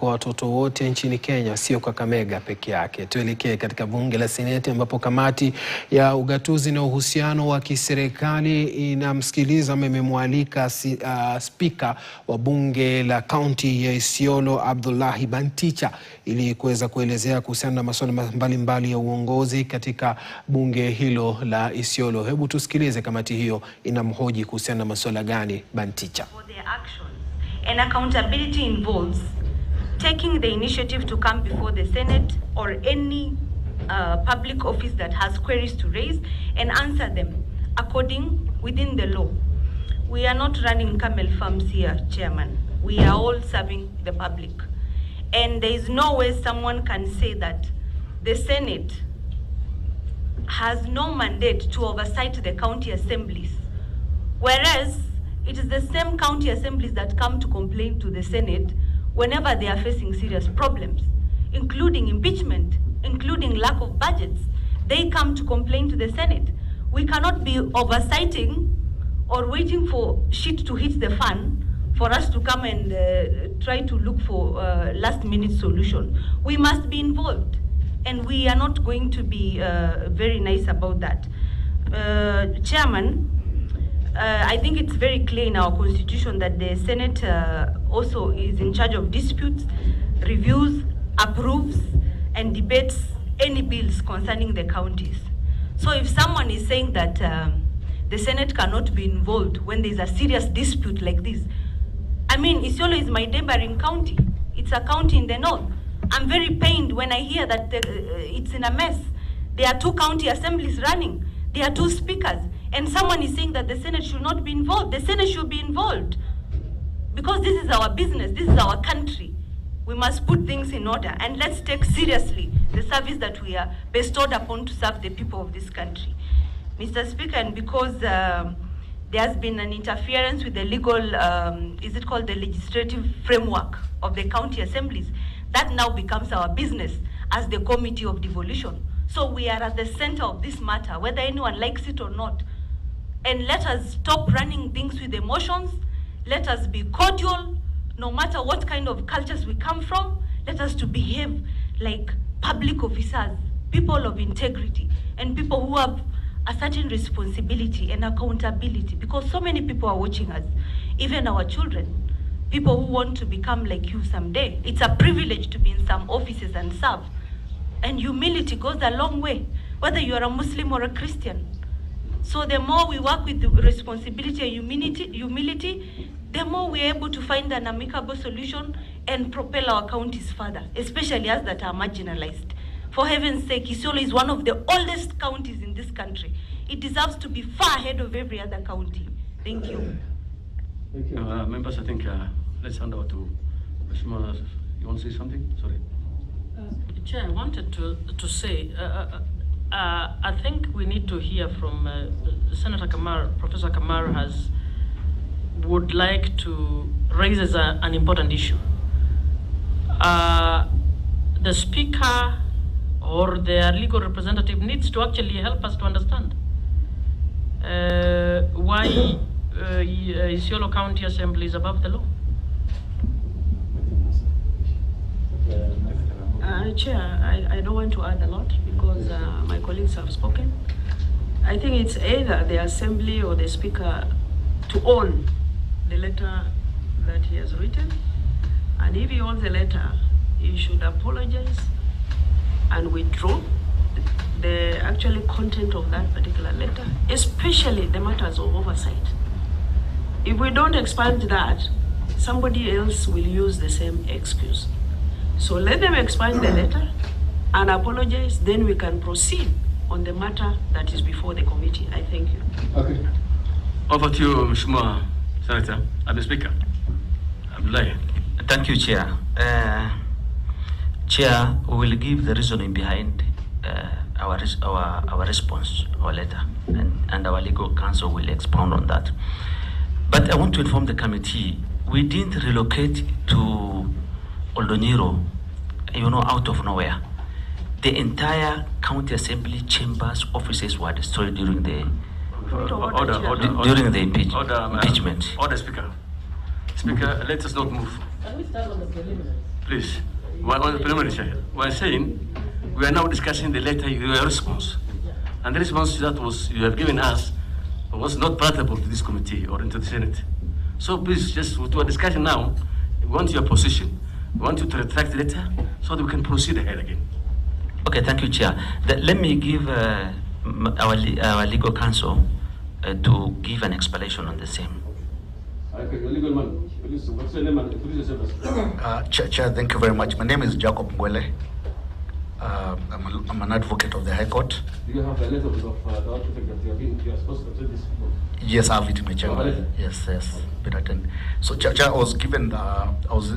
kwa watoto wote nchini Kenya, sio Kakamega peke yake. Tuelekee katika bunge la Seneti ambapo kamati ya ugatuzi na uhusiano wa kiserikali inamsikiliza imemwalika spika wa bunge la kaunti ya Isiolo Abdullahi Banticha ili kuweza kuelezea kuhusiana na masuala mbalimbali ya uongozi katika bunge hilo la Isiolo. Hebu tusikilize kamati hiyo inamhoji kuhusiana na masuala gani Banticha. And accountability involves taking the initiative to come before the Senate or any public office that has queries to raise and answer them within the law. We are not running camel farms here, Chairman. We are all serving the public. And there is no way someone can say that the Senate has no mandate to oversight the county assemblies, whereas it is the same county assemblies that come to complain to the Senate whenever they are facing serious problems, including impeachment, including lack of budgets. They come to complain to the Senate. We cannot be oversighting or waiting for shit to hit the fan for us to come and try to look for last-minute solution. We must be involved, and we are not going to be very nice about that. Chairman, I think it's very clear in our constitution that the Senate also is in charge of disputes, reviews, approves, and debates any bills concerning the counties. So if someone is saying that the Senate cannot be involved when there's a serious dispute like this, I mean, Isiolo is my neighboring county. It's a county in the north. I'm very pained when I hear that it's in a mess. There are 2 county assemblies running. There are 2 speakers. And someone is saying that the Senate should not be involved. The Senate should be involved. Because this is our business. This is our country. We must put things in order. And let's take seriously the service that we are bestowed upon to serve the people of this country. Mr. Speaker, and because there has been an interference with the legal, is it called the legislative framework of the county assemblies, that now becomes our business as the committee of devolution. So we are at the center of this matter, whether anyone likes it or not. And let us stop running things with emotions. Let us be cordial, no matter what kind of cultures we come from. Let us to behave like public officers, people of integrity, and people who have a certain responsibility and accountability, because so many people are watching us, even our children, people who want to become like you someday. It's a privilege to be in some offices and serve. And humility goes a long way, whether you are a Muslim or a Christian. So the more we work with the responsibility and humility, the more we are able to find an amicable solution and propel our counties further, especially us that are marginalized. For heaven's sake, Isiolo is one of the oldest counties in this country. It deserves to be far ahead of every other county. Thank you. Thank you. Members, I think let's hand over to Mheshimiwa. You want to say something? Sorry. Chair, I wanted to say, I think we need to hear from Senator Kamar. Professor Kamar would like to raise an important issue. The Speaker or their legal representative needs to actually help us to understand why Isiolo County Assembly is above the law. Chair, I don't want to add a lot because my colleagues have spoken. I think it's either the Assembly or the Speaker to own the letter that he has written. And if he owns the letter, he should apologize and withdraw the actual content of that particular letter, especially the matters of oversight. If we don't expand that, somebody else will use the same excuse. So let them expand the letter and apologize, then we can proceed on the matter that is before the committee. I thank you. Okay. Over to you, Mheshimiwa Senator and the Speaker. Abdullahi. Thank you, Chair. Chair, we will give the reasoning behind our response, our letter, and our legal counsel will expound on that. But I want to inform the committee, we didn't relocate to Oldonyiro, out of nowhere. The entire county assembly chambers offices were destroyed during the impeachment. Order, Speaker. Speaker, let us not move. Can we start on the preliminaries? Please, one preliminary check. We're saying we are now discussing the letter, your response. And the response that you have given us was not palatable to this committee or into the Senate. So please, just to our discussion now, we want your position. We want you to retract the letter so that we can proceed ahead again. Okay, thank you, Chair. Let me give our legal counsel to give an explanation on the same. Okay, the legal man, please, what's your name and introduce yourself? Chair, thank you very much. My name is Jacob Ngwele. I'm an advocate of the High Court. Do you have the letter of the architect that you are supposed to present this? Yes, I have it in my chamber. Yes, been attended. So, Chair, I was given, I've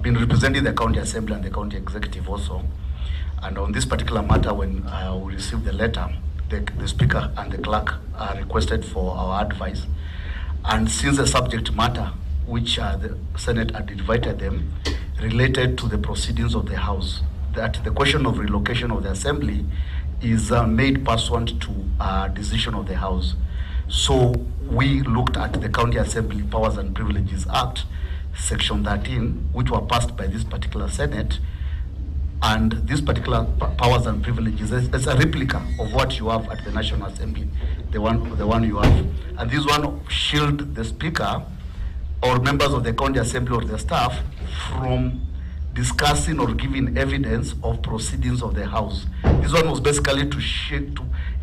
been representing the County Assembly and the County Executive also. And on this particular matter, when we received the letter, the Speaker and the Clerk requested for our advice. And since the subject matter, which the Senate had invited them, related to the proceedings of the House, that the question of relocation of the Assembly is made pursuant to a decision of the House. So we looked at the County Assembly Powers and Privileges Act, Section 13, which were passed by this particular Senate, and this particular powers and privileges is a replica of what you have at the National Assembly, the one you have. And this one shield the Speaker or members of the County Assembly or the staff from discussing or giving evidence of proceedings of the House. This one was basically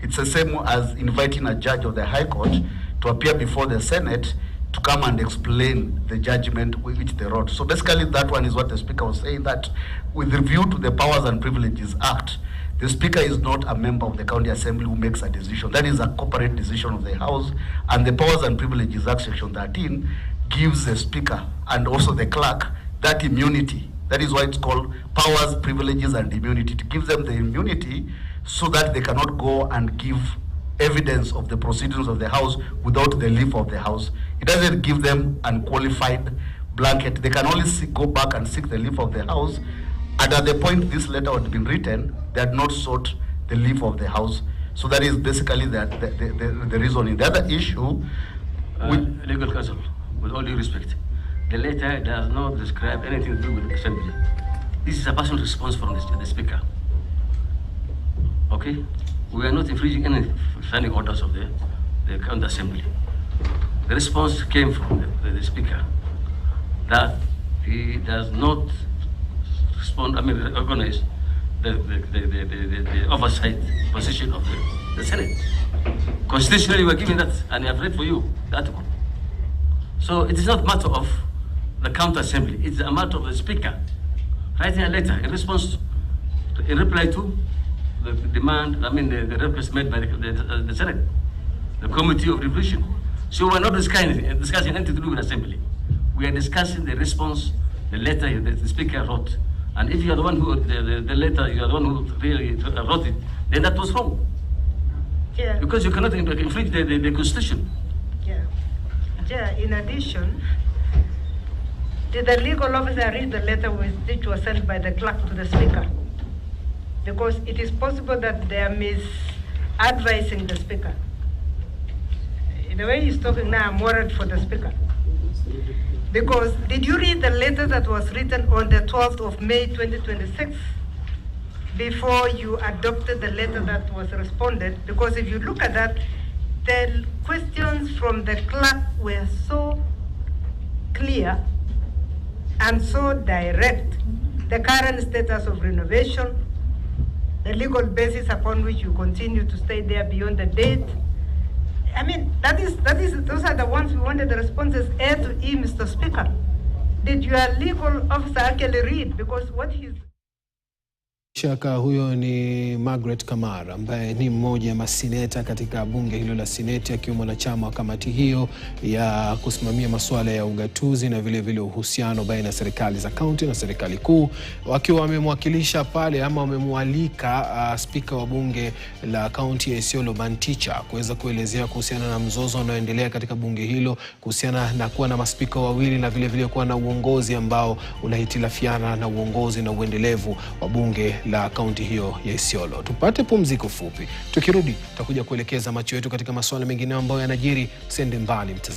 it's the same as inviting a judge of the High Court to appear before the Senate to come and explain the judgment which they wrote. So basically that one is what the Speaker was saying, that with review to the Powers and Privileges Act, the Speaker is not a member of the County Assembly who makes a decision. That is a corporate decision of the House, and the Powers and Privileges Act, Section 13, gives the Speaker and also the Clerk that immunity. That is why it's called Powers, Privileges, and Immunity. It gives them the immunity so that they cannot go and give evidence of the proceedings of the House without the leave of the House. It doesn't give them unqualified blanket. They can only go back and seek the leave of the House. And at the point this letter had been written, they had not sought the leave of the House. So that is basically the reasoning. The other issue... Legal counsel, with all due respect, the letter does not describe anything to do with the Assembly. This is a personal response from the Speaker. Okay? We are not infringing any standing orders of the County Assembly. The response came from the Speaker that he does not recognize the oversight position of the Senate. Constitutionally, we are giving that, and I have read for you the article. So it is not a matter of the County Assembly, it's a matter of the Speaker writing a letter in response, in reply to the demand, the request made by the Senate, the Committee of Revision. So we're not discussing anything to do with Assembly. We are discussing the response, the letter that the Speaker wrote. And if you are the one who, the letter, you are the one who really wrote it, then that was wrong. Yeah. Because you cannot infringe the Constitution. Yeah. Yeah. In addition, did the legal officer read the letter which was sent by the clerk to the Speaker? Because it is possible that they are misadvising the Speaker. The way he's talking now, I'm worried for the Speaker. Because did you read the letter that was written on the 12th of May 2026 before you adopted the letter that was responded? Because if you look at that, the questions from the clerk were so clear and so direct. The current status of renovation, the legal basis upon which you continue to stay there beyond the date. I mean, those are the ones we wanted the responses A to E, Mr. Speaker. Did your legal officer actually read? Because what he's... Shaka huyo ni Margaret Kamara ambaye ni mmoja ya maseneta katika bunge hilo la Seneti, akiwa mwanachama wa kamati hiyo ya kusimamia masuala ya ugatuzi na vile vile uhusiano baina ya serikali za kaunti na serikali kuu, wakiwa wamemwakilisha pale ama wamemwalika spika wa bunge la kaunti ya Isiolo Banticha kuweza kuelezea kuhusiana na mzozo unaoendelea katika bunge hilo, kuhusiana na kuwa na maspika wawili na vile vile kuwa na uongozi ambao unahitilafiana na uongozi na uendelevu wa bunge la kaunti hiyo ya Isiolo. Tupate pumziko fupi. Tukirudi tutakuja kuelekeza macho yetu katika masuala mengine ambayo yanajiri. Usende mbali mtazamaji.